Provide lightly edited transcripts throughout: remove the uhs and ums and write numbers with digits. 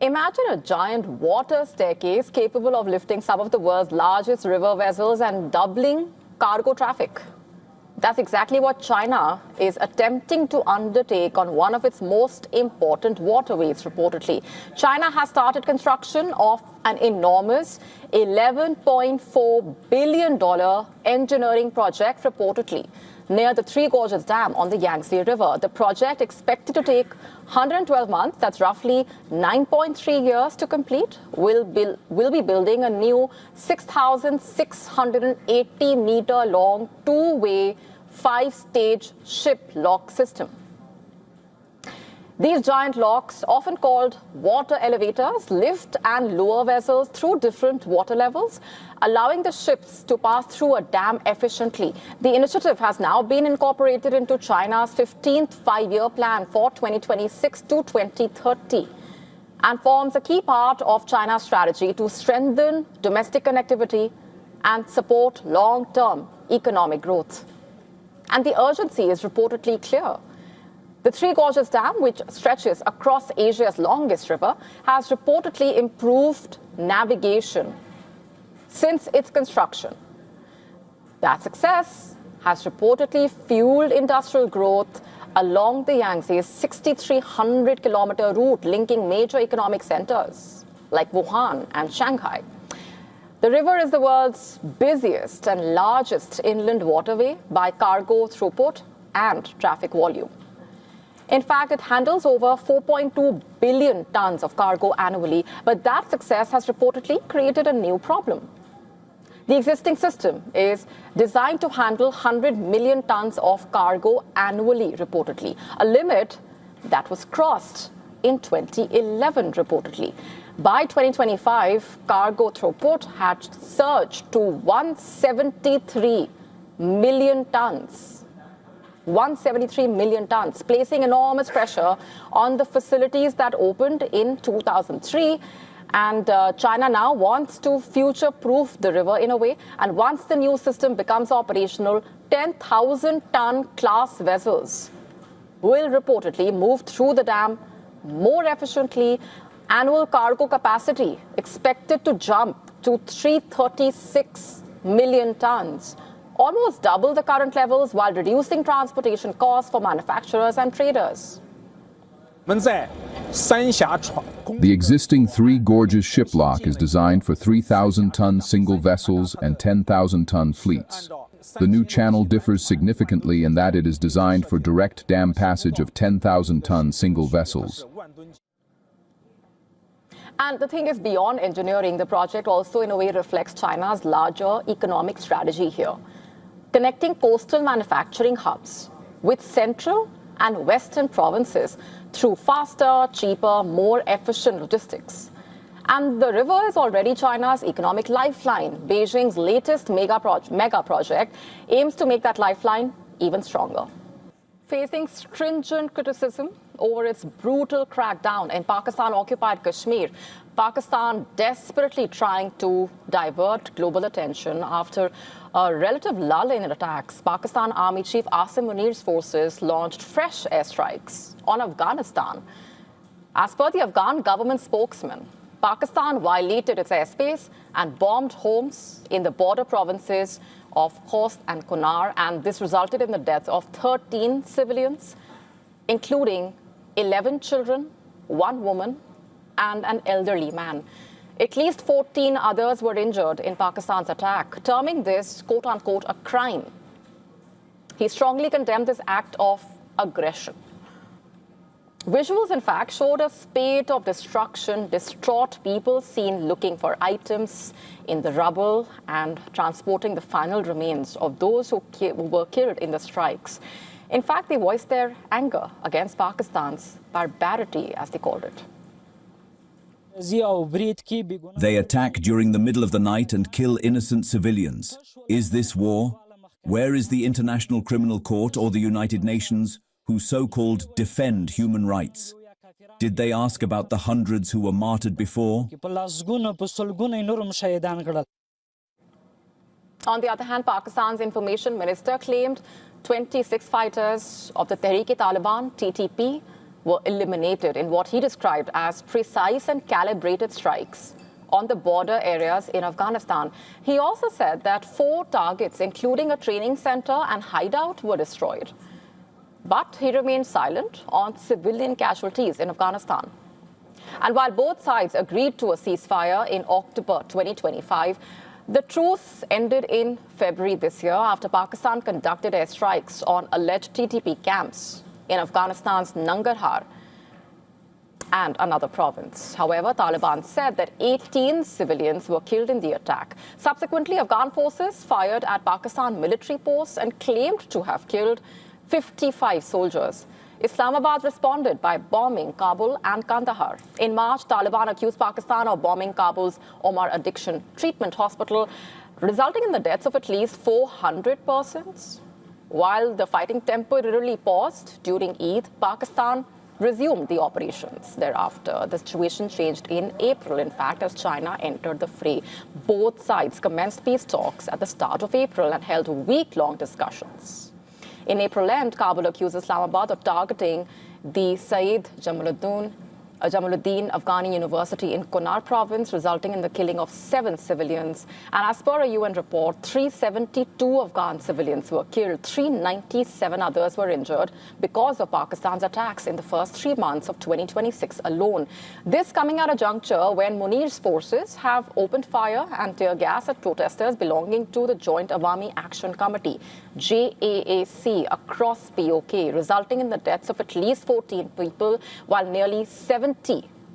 Imagine a giant water staircase capable of lifting some of the world's largest river vessels and doubling cargo traffic. That's exactly what China is attempting to undertake on one of its most important waterways, reportedly. China has started construction of an enormous $11.4 billion engineering project, reportedly, near the Three Gorges Dam on the Yangtze River. The project, expected to take 112 months, that's roughly 9.3 years to complete, will be building a new 6,680-meter-long two-way, five-stage ship lock system. These giant locks, often called water elevators, lift and lower vessels through different water levels, allowing the ships to pass through a dam efficiently. The initiative has now been incorporated into China's 15th five-year plan for 2026 to 2030 and forms a key part of China's strategy to strengthen domestic connectivity and support long-term economic growth. And the urgency is reportedly clear. The Three Gorges Dam, which stretches across Asia's longest river, has reportedly improved navigation since its construction. That success has reportedly fueled industrial growth along the Yangtze's 6,300-kilometer route linking major economic centers like Wuhan and Shanghai. The river is the world's busiest and largest inland waterway by cargo throughput and traffic volume. In fact, it handles over 4.2 billion tons of cargo annually, but that success has reportedly created a new problem. The existing system is designed to handle 100 million tons of cargo annually, reportedly, a limit that was crossed in 2011, reportedly. By 2025, cargo throughput had surged to 173 million tons. 173 million tons, placing enormous pressure on the facilities that opened in 2003. And China now wants to future-proof the river in a way. And once the new system becomes operational, 10,000-ton class vessels will reportedly move through the dam more efficiently. Annual cargo capacity expected to jump to 336 million tons, almost double the current levels while reducing transportation costs for manufacturers and traders. The existing Three Gorges ship lock is designed for 3,000-ton single vessels and 10,000-ton fleets. The new channel differs significantly in that it is designed for direct dam passage of 10,000-ton single vessels. And the thing is, beyond engineering, the project also in a way reflects China's larger economic strategy here, connecting coastal manufacturing hubs with central and western provinces through faster, cheaper, more efficient logistics. And the river is already China's economic lifeline. Beijing's latest mega project aims to make that lifeline even stronger. Facing stringent criticism over its brutal crackdown in Pakistan-occupied Kashmir, Pakistan desperately trying to divert global attention after a relative lull in attacks. Pakistan Army Chief Asim Munir's forces launched fresh airstrikes on Afghanistan. As per the Afghan government spokesman, Pakistan violated its airspace and bombed homes in the border provinces of Khost and Kunar, and this resulted in the deaths of 13 civilians, including 11 children, 1 woman, and an elderly man. At least 14 others were injured in Pakistan's attack, terming this, quote-unquote, a crime. He strongly condemned this act of aggression. Visuals, in fact, showed a spate of destruction, distraught people seen looking for items in the rubble and transporting the final remains of those who were killed in the strikes. In fact, they voiced their anger against Pakistan's barbarity, as they called it. They attack during the middle of the night and kill innocent civilians. Is this war? Where is the International Criminal Court or the United Nations, who so-called defend human rights? Did they ask about the hundreds who were martyred before? On the other hand, Pakistan's information minister claimed 26 fighters of the Tehreek-e-Taliban, TTP, were eliminated in what he described as precise and calibrated strikes on the border areas in Afghanistan. He also said that 4 targets, including a training center and hideout, were destroyed. But he remained silent on civilian casualties in Afghanistan. And while both sides agreed to a ceasefire in October 2025, the truce ended in February this year after Pakistan conducted airstrikes on alleged TTP camps in Afghanistan's Nangarhar and another province. However, Taliban said that 18 civilians were killed in the attack. Subsequently, Afghan forces fired at Pakistan military posts and claimed to have killed 55 soldiers. Islamabad responded by bombing Kabul and Kandahar. In March, Taliban accused Pakistan of bombing Kabul's Omar Addiction Treatment Hospital, resulting in the deaths of at least 400 persons. While the fighting temporarily paused during Eid, Pakistan resumed the operations thereafter. The situation changed in April, in fact, as China entered the fray. Both sides commenced peace talks at the start of April and held week-long discussions. In April end, Kabul accused Islamabad of targeting the Sayyid Jamaluddin Afghani University in Kunar province, resulting in the killing of 7 civilians. And as per a UN report, 372 Afghan civilians were killed, 397 others were injured because of Pakistan's attacks in the first 3 months of 2026 alone. This coming at a juncture when Munir's forces have opened fire and tear gas at protesters belonging to the Joint Awami Action Committee, JAAC, across POK, resulting in the deaths of at least 14 people, while nearly 70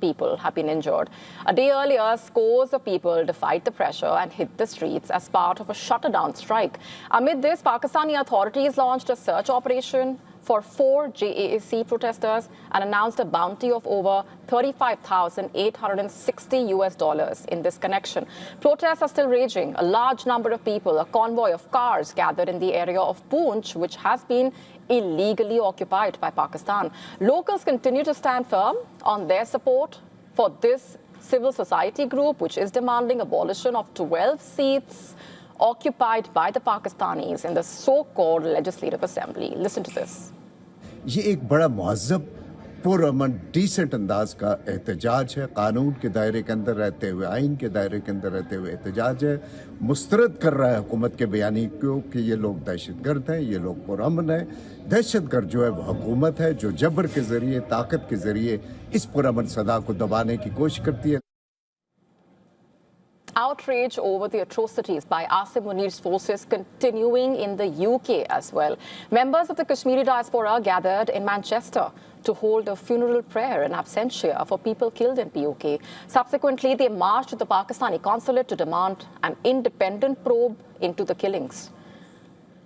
people have been injured. A day earlier, scores of people defied the pressure and hit the streets as part of a shutdown strike. Amid this, Pakistani authorities launched a search operation for 4 JAAC protesters and announced a bounty of over $35,860 in this connection. Protests are still raging. A large number of people, a convoy of cars, gathered in the area of Poonch, which has been illegally occupied by Pakistan. Locals continue to stand firm on their support for this civil society group, which is demanding abolition of 12 seats occupied by the Pakistanis in the so-called Legislative Assembly. Listen to this. ये एक बड़ा मुहज़्ज़ब पुरअमन decent अंदाज का एहतजाज है, कानून के दायरे के अंदर रहते हुए, आइन के दायरे के अंदर रहते हुए एहतजाज है। मुस्तरद कर रहा है हुकूमत के बयानी को कि ये लोग दहशतगर्द हैं, ये लोग पुरअमन हैं। दहशतगर्द जो है वो हुकूमत है जो जबर के ज़रिए, ताकत के ज़रिए इस पुरअमन सदा को दबाने की कोशिश करती है। Outrage over the atrocities by Asim Munir's forces continuing in the UK as well. Members of the Kashmiri diaspora gathered in Manchester to hold a funeral prayer in absentia for people killed in POK. Subsequently, they marched to the Pakistani consulate to demand an independent probe into the killings.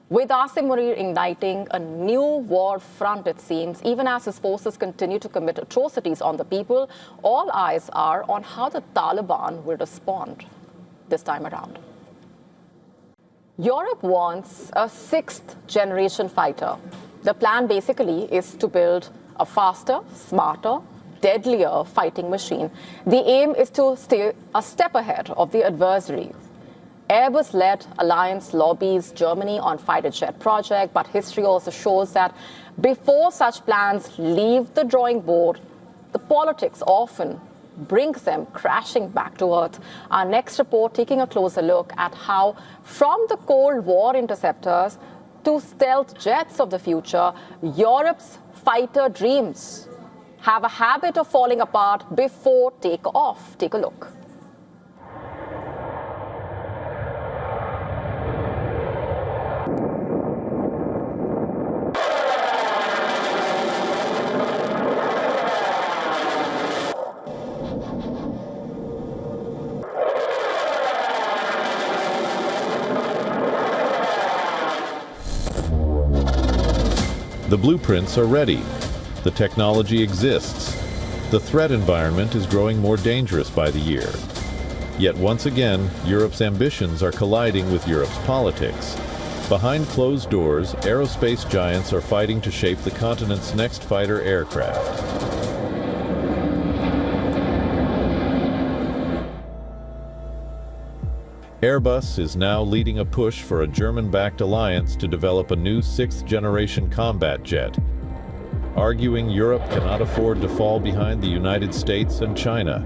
With Asim Munir igniting a new war front, it seems, even as his forces continue to commit atrocities on the people, all eyes are on how the Taliban will respond this time around. Europe wants a 6th-generation fighter. The plan basically is to build a faster, smarter, deadlier fighting machine. The aim is to stay a step ahead of the adversaries. Airbus-led alliance lobbies Germany on fighter jet project, but history also shows that before such plans leave the drawing board, the politics often brings them crashing back to earth. Our next report taking a closer look at how, from the Cold War interceptors to stealth jets of the future, Europe's fighter dreams have a habit of falling apart before takeoff. Take a look. The blueprints are ready. The technology exists. The threat environment is growing more dangerous by the year. Yet once again, Europe's ambitions are colliding with Europe's politics. Behind closed doors, aerospace giants are fighting to shape the continent's next fighter aircraft. Airbus is now leading a push for a German-backed alliance to develop a new 6th-generation combat jet. arguing Europe cannot afford to fall behind the United States and China.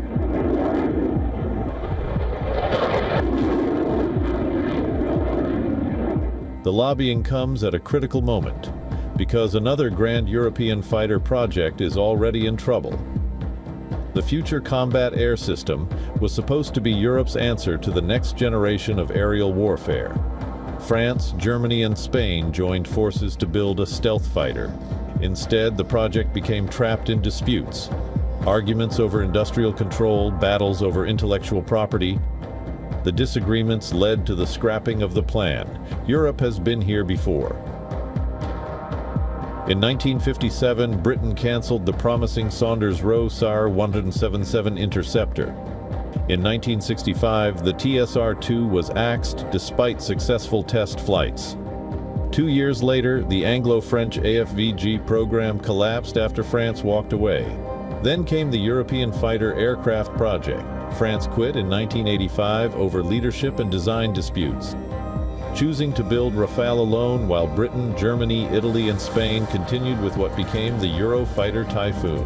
The lobbying comes at a critical moment, because another grand European fighter project is already in trouble. The Future Combat Air System was supposed to be Europe's answer to the next generation of aerial warfare. France, Germany, and Spain joined forces to build a stealth fighter. Instead, the project became trapped in disputes. Arguments over industrial control, battles over intellectual property. The disagreements led to the scrapping of the plan. Europe has been here before. In 1957, Britain cancelled the promising Saunders-Roe SAR 177 interceptor. In 1965, the TSR-2 was axed despite successful test flights. 2 years later, the Anglo-French AFVG program collapsed after France walked away. Then came the European Fighter Aircraft project. France quit in 1985 over leadership and design disputes, choosing to build Rafale alone while Britain, Germany, Italy, and Spain continued with what became the Eurofighter Typhoon.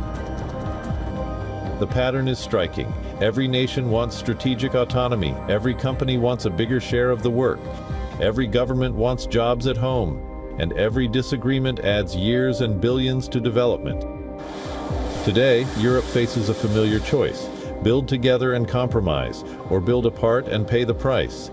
The pattern is striking. Every nation wants strategic autonomy. Every company wants a bigger share of the work. Every government wants jobs at home. And every disagreement adds years and billions to development. Today, Europe faces a familiar choice: build together and compromise, or build apart and pay the price.